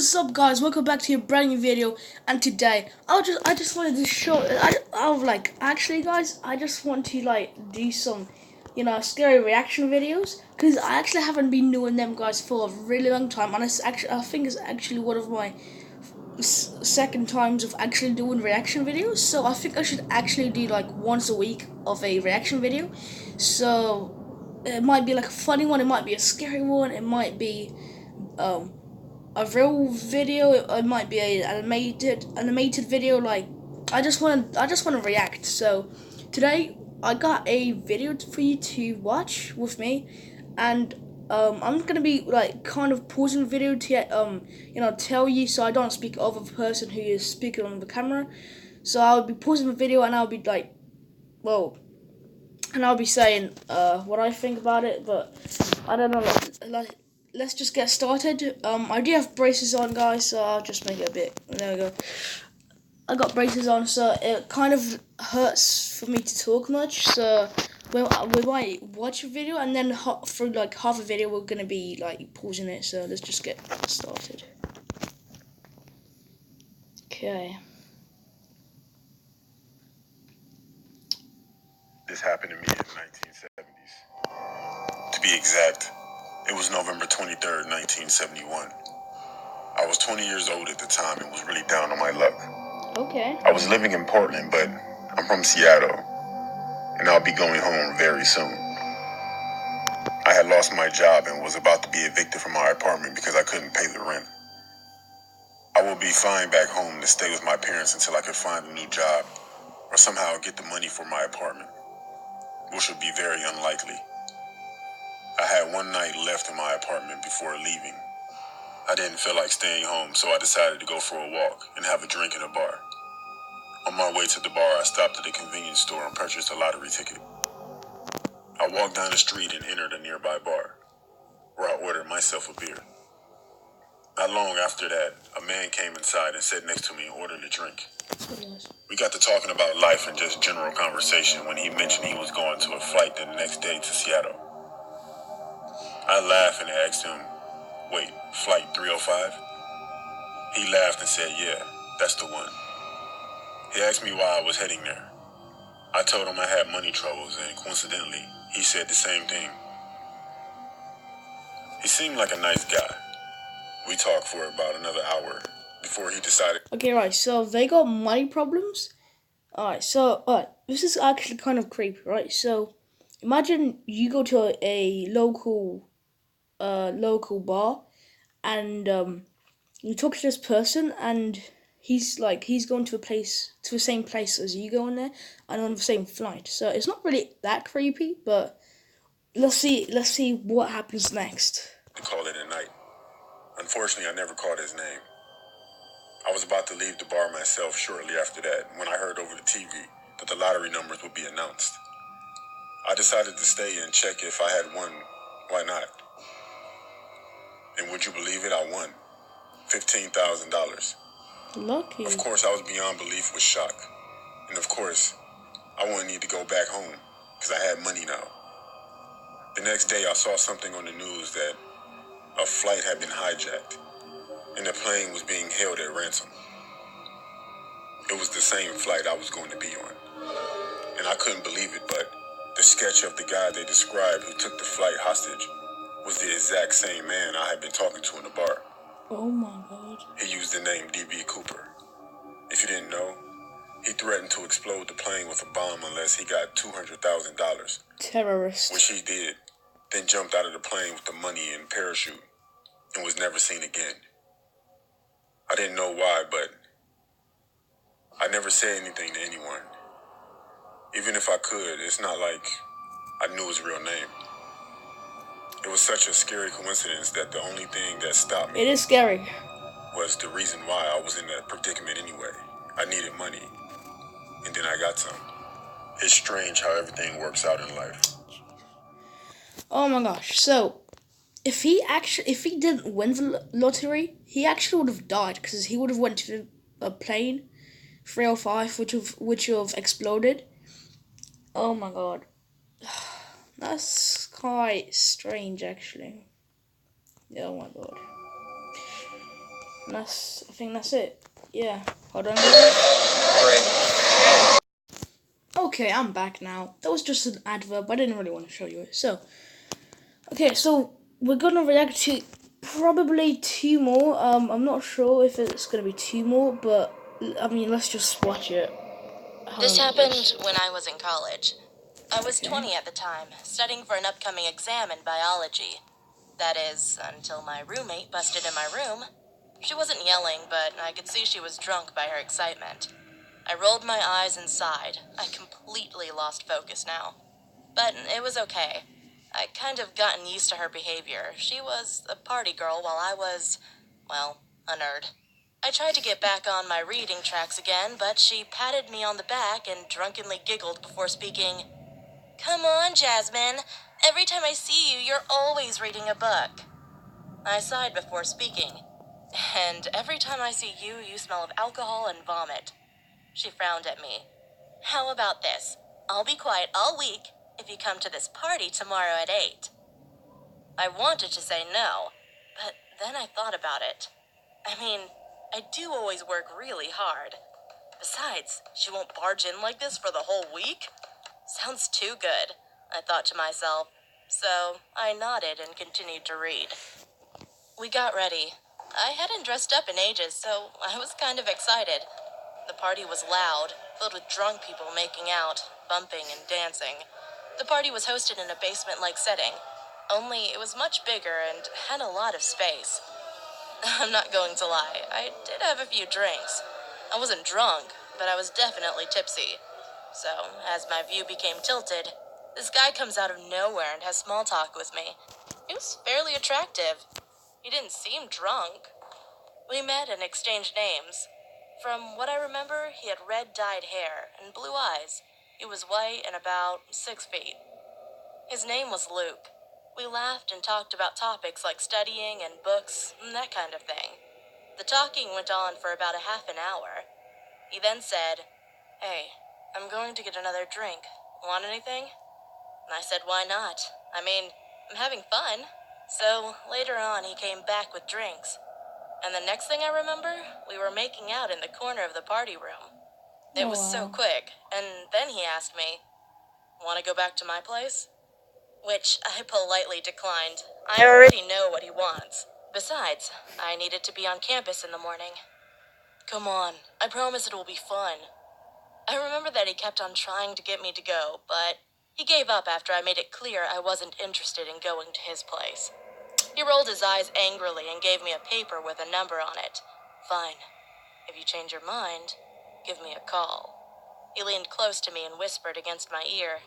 What's up, guys? Welcome back to a brand new video. And today, I just wanted to show. Actually, guys, I just want to do some, scary reaction videos because I actually haven't been doing them, guys, for a really long time. And I think it's actually one of my second times of actually doing reaction videos. So I think I should actually do like once a week of a reaction video. So it might be like a funny one. It might be a scary one. It might be a real video. It might be a animated video. Like I just want to react. So today I got a video for you to watch with me, and I'm gonna be like kind of pausing the video to tell you, so I don't speak over the person who is speaking on the camera. So I'll be pausing the video and I'll be like, well, and I'll be saying what I think about it, but I don't know. Let's just get started. I do have braces on, guys, so I'll just make it a bit. There we go. I got braces on, so it kind of hurts for me to talk much. So we might watch a video, and then through like half a video, we're gonna be like pausing it. So let's just get started. Okay. This happened to me in the 1970s. To be exact, it was November 23rd, 1971. I was 20 years old at the time and was really down on my luck. Okay. I was living in Portland, but I'm from Seattle, and I'll be going home very soon. I had lost my job and was about to be evicted from my apartment because I couldn't pay the rent. I will be flying back home to stay with my parents until I could find a new job or somehow get the money for my apartment, which would be very unlikely. I had one night left in my apartment before leaving. I didn't feel like staying home, so I decided to go for a walk and have a drink in a bar. On my way to the bar, I stopped at a convenience store and purchased a lottery ticket. I walked down the street and entered a nearby bar, where I ordered myself a beer. Not long after that, a man came inside and sat next to me and ordered a drink. We got to talking about life and just general conversation when he mentioned he was going to a flight the next day to Seattle. I laughed and asked him, "Wait, flight 305? He laughed and said, "Yeah, that's the one." He asked me why I was heading there. I told him I had money troubles, and coincidentally, he said the same thing. He seemed like a nice guy. We talked for about another hour before he decided. Okay, right. So they got money problems. Alright, this is actually kind of creepy, right? So imagine you go to a local bar, and you talk to this person, and he's going to the same place as you going there, and on the same flight. So it's not really that creepy, but let's see what happens next. To call it a night. Unfortunately, I never caught his name. I was about to leave the bar myself shortly after that when I heard over the TV that the lottery numbers would be announced. I decided to stay and check if I had won. Why not? And would you believe it? I won $15,000. Lucky. Of course, I was beyond belief with shock. And of course, I wouldn't need to go back home because I had money now. The next day, I saw something on the news that a flight had been hijacked and the plane was being held at ransom. It was the same flight I was going to be on. And I couldn't believe it, but the sketch of the guy they described who took the flight hostage was the exact same man I had been talking to in the bar. Oh my God. He used the name D.B. Cooper. If you didn't know, he threatened to explode the plane with a bomb unless he got $200,000. Terrorist. Which he did, then jumped out of the plane with the money and parachute and was never seen again. I didn't know why, but I never said anything to anyone. Even if I could, it's not like I knew his real name. It was such a scary coincidence that the only thing that stopped me It is scary. was the reason why I was in that predicament anyway. I needed money, and then I got some. It's strange how everything works out in life. Oh my gosh. So if he didn't win the lottery, he actually would have died because he would have went to a plane 305 which have exploded. Oh my God. That's quite strange, actually. Oh my God. I think that's it. Yeah. Hold on. Great. Okay, I'm back now. That was just an adverb. I didn't really want to show you it. So, okay, so we're gonna react to probably 2 more. I'm not sure if it's gonna be 2 more, but I mean, let's just watch it. This happened when I was in college. I was Okay. 20 at the time, studying for an upcoming exam in biology. That is, until my roommate busted in my room. She wasn't yelling, but I could see she was drunk by her excitement. I rolled my eyes and sighed. I completely lost focus now. But it was okay. I kind of gotten used to her behavior. She was a party girl while I was, well, a nerd. I tried to get back on my reading tracks again, but she patted me on the back and drunkenly giggled before speaking. Come on, Jasmine. Every time I see you, you're always reading a book. I sighed before speaking. And every time I see you, you smell of alcohol and vomit. She frowned at me. How about this? I'll be quiet all week if you come to this party tomorrow at 8. I wanted to say no, but then I thought about it. I mean, I do always work really hard. Besides, she won't barge in like this for the whole week? Sounds too good, I thought to myself. So I nodded and continued to read. We got ready. I hadn't dressed up in ages, so I was kind of excited. The party was loud, filled with drunk people making out, bumping and dancing. The party was hosted in a basement-like setting, only it was much bigger and had a lot of space. I'm not going to lie, I did have a few drinks. I wasn't drunk, but I was definitely tipsy. So, as my view became tilted, this guy comes out of nowhere and has small talk with me. He was fairly attractive. He didn't seem drunk. We met and exchanged names. From what I remember, he had red dyed hair and blue eyes. He was white and about 6 feet. His name was Luke. We laughed and talked about topics like studying and books and that kind of thing. The talking went on for about a half an hour. He then said, Hey, I'm going to get another drink. Want anything? And I said, why not? I mean, I'm having fun. So later on, he came back with drinks. And the next thing I remember, we were making out in the corner of the party room. It was so quick, and then he asked me, Want to go back to my place? Which I politely declined. I already know what he wants. Besides, I needed to be on campus in the morning. Come on, I promise it will be fun. I remember that he kept on trying to get me to go, but he gave up after I made it clear I wasn't interested in going to his place. He rolled his eyes angrily and gave me a paper with a number on it. Fine. If you change your mind, give me a call. He leaned close to me and whispered against my ear.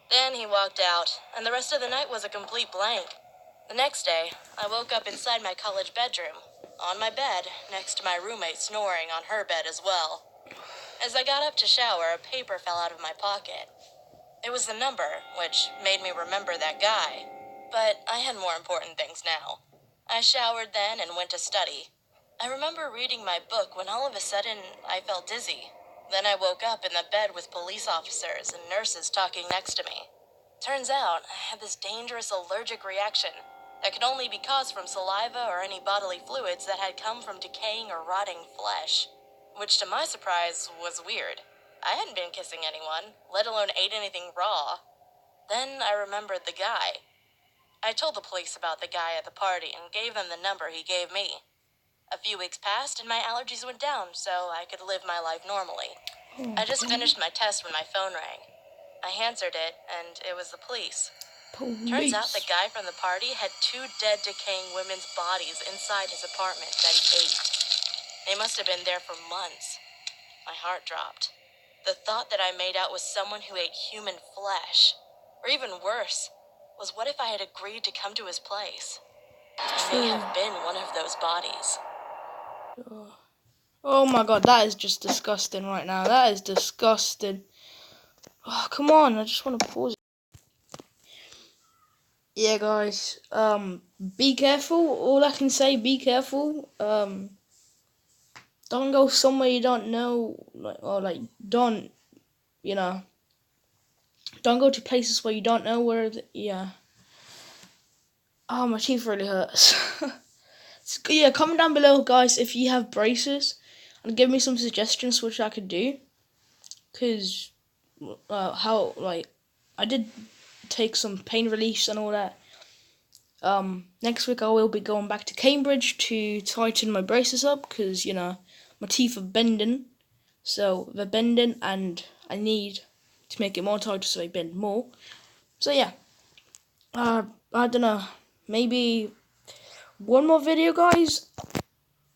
Then he walked out, and the rest of the night was a complete blank. The next day, I woke up inside my college bedroom, on my bed, next to my roommate snoring on her bed as well. As I got up to shower, a paper fell out of my pocket. It was the number, which made me remember that guy. But I had more important things now. I showered then and went to study. I remember reading my book when all of a sudden I felt dizzy. Then I woke up in the bed with police officers and nurses talking next to me. Turns out I had this dangerous allergic reaction that could only be caused from saliva or any bodily fluids that had come from decaying or rotting flesh. Which, to my surprise, was weird. I hadn't been kissing anyone, let alone ate anything raw. Then I remembered the guy. I told the police about the guy at the party and gave them the number he gave me. A few weeks passed and my allergies went down, so I could live my life normally. I just finished my test when my phone rang. I answered it, and it was the police. Turns out the guy from the party had 2 dead, decaying women's bodies inside his apartment that he ate. They must have been there for months. My heart dropped. The thought that I made out with someone who ate human flesh, or even worse, was what if I had agreed to come to his place? I may have been one of those bodies. Oh my god, that is just disgusting right now. That is disgusting. Oh, come on, I just want to pause it. Yeah, guys, be careful. All I can say, be careful. Don't go somewhere you don't know, don't, you know, don't go to places where you don't know where, yeah. Oh, my teeth really hurts. Yeah, comment down below, guys, if you have braces, and give me some suggestions which I could do. Cause how like I did take some pain reliefs and all that. Next week I will be going back to Cambridge to tighten my braces up, because you know my teeth are bending, so they're bending, and I need to make it more tighter so they bend more. So yeah, I don't know, maybe one more video, guys,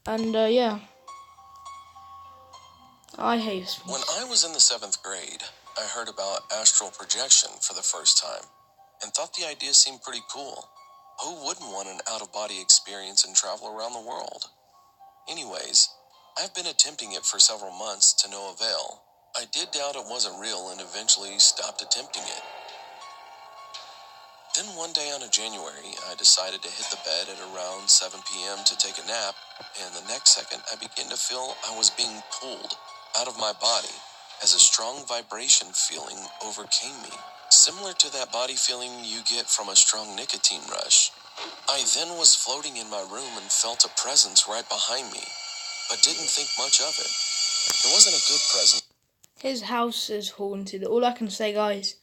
and yeah, I hate. When I was in the 7th grade, I heard about astral projection for the first time and thought the idea seemed pretty cool. Who wouldn't want an out-of-body experience and travel around the world? Anyways, I've been attempting it for several months to no avail. I did doubt it wasn't real and eventually stopped attempting it. Then one day on a January, I decided to hit the bed at around 7 p.m. to take a nap, and the next second I began to feel I was being pulled out of my body as a strong vibration feeling overcame me, similar to that body feeling you get from a strong nicotine rush. I then was floating in my room and felt a presence right behind me, but didn't think much of it. It wasn't a good presence. His house is haunted. All I can say, guys,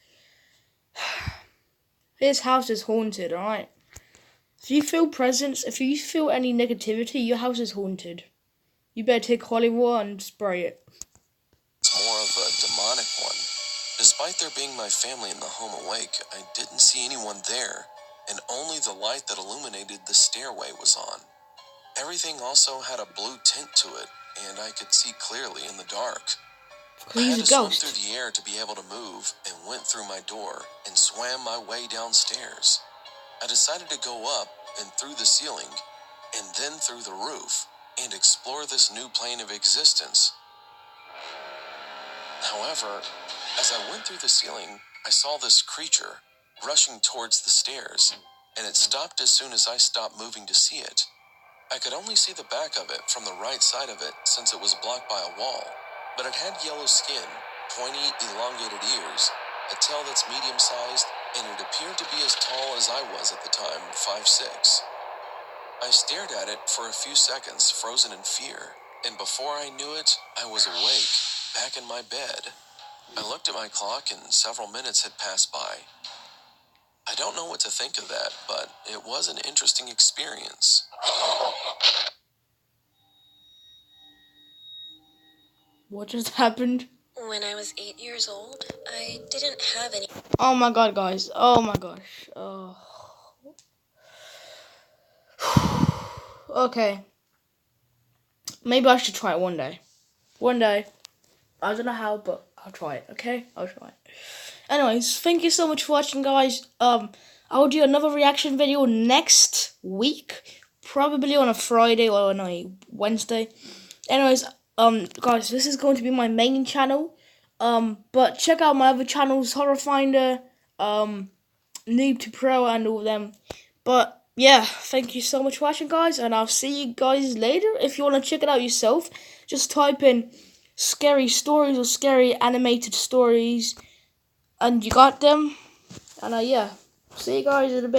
his house is haunted, alright? If you feel presence, if you feel any negativity, your house is haunted. You better take holy water and spray it. It's more of a demonic one. Despite there being my family in the home awake, I didn't see anyone there, and only the light that illuminated the stairway was on. Everything also had a blue tint to it, and I could see clearly in the dark. I He's had a to swim ghost. through the air to be able to move, and went through my door and swam my way downstairs. I decided to go up and through the ceiling, and then through the roof, and explore this new plane of existence. However, as I went through the ceiling, I saw this creature rushing towards the stairs, and it stopped as soon as I stopped moving to see it. I could only see the back of it from the right side of it since it was blocked by a wall, but it had yellow skin, pointy, elongated ears, a tail that's medium-sized, and it appeared to be as tall as I was at the time, 5'6". I stared at it for a few seconds, frozen in fear, and before I knew it, I was awake, back in my bed. I looked at my clock and several minutes had passed by. I don't know what to think of that, but it was an interesting experience. What just happened? When I was 8 years old, I didn't have any. Oh my god, guys. Oh my gosh. Oh. Okay. Maybe I should try it one day. One day. I don't know how, but I'll try it, okay? I'll try it. Anyways, thank you so much for watching, guys. I'll do another reaction video next week. Probably on a Friday or on a Wednesday. Anyways, guys, this is going to be my main channel. But check out my other channels, Horror Finder, Noob to Pro, and all of them. But yeah, thank you so much for watching, guys, and I'll see you guys later. If you want to check it out yourself, just type in scary stories or scary animated stories, and you got them. And yeah, see you guys in a bit.